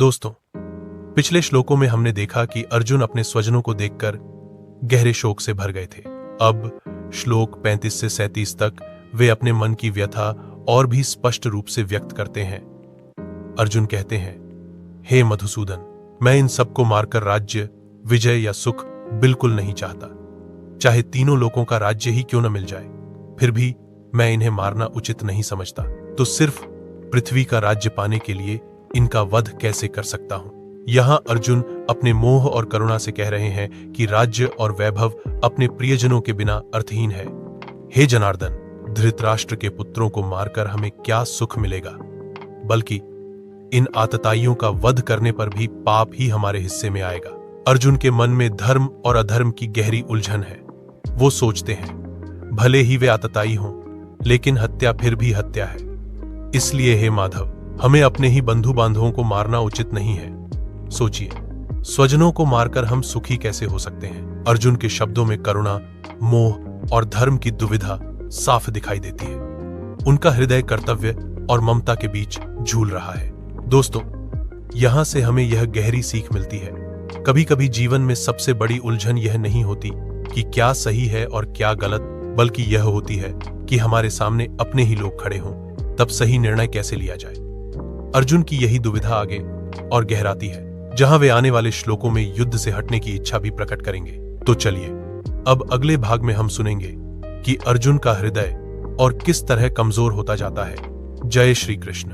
दोस्तों, पिछले श्लोकों में हमने देखा कि अर्जुन अपने स्वजनों को देखकर गहरे शोक से भर गए थे। अब श्लोक 35 से 37 तक वे अपने मन की व्यथा और भी स्पष्ट रूप से व्यक्त करते हैं। अर्जुन कहते हैं, हे मधुसूदन, मैं इन सबको मारकर राज्य, विजय या सुख बिल्कुल नहीं चाहता। चाहे तीनों लोगों का राज्य ही क्यों न मिल जाए, फिर भी मैं इन्हें मारना उचित नहीं समझता। तो सिर्फ पृथ्वी का राज्य पाने के लिए इनका वध कैसे कर सकता हूं? यहां अर्जुन अपने मोह और करुणा से कह रहे हैं कि राज्य और वैभव अपने प्रियजनों के बिना अर्थहीन है। हे जनार्दन, धृतराष्ट्र के पुत्रों को मारकर हमें क्या सुख मिलेगा, बल्कि इन आतताइयों का वध करने पर भी पाप ही हमारे हिस्से में आएगा। अर्जुन के मन में धर्म और अधर्म की गहरी उलझन है। वो सोचते हैं, भले ही वे आतताई हों, लेकिन हत्या फिर भी हत्या है। इसलिए हे माधव, हमें अपने ही बंधु बांधवों को मारना उचित नहीं है। सोचिए, स्वजनों को मारकर हम सुखी कैसे हो सकते हैं? अर्जुन के शब्दों में करुणा, मोह और धर्म की दुविधा साफ दिखाई देती है। उनका हृदय कर्तव्य और ममता के बीच झूल रहा है। दोस्तों, यहां से हमें यह गहरी सीख मिलती है। कभी कभी जीवन में सबसे बड़ी उलझन यह नहीं होती कि क्या सही है और क्या गलत, बल्कि यह होती है कि हमारे सामने अपने ही लोग खड़े हों, तब सही निर्णय कैसे लिया जाए। अर्जुन की यही दुविधा आगे और गहराती है, जहां वे आने वाले श्लोकों में युद्ध से हटने की इच्छा भी प्रकट करेंगे। तो चलिए, अब अगले भाग में हम सुनेंगे कि अर्जुन का हृदय और किस तरह कमजोर होता जाता है। जय श्री कृष्ण।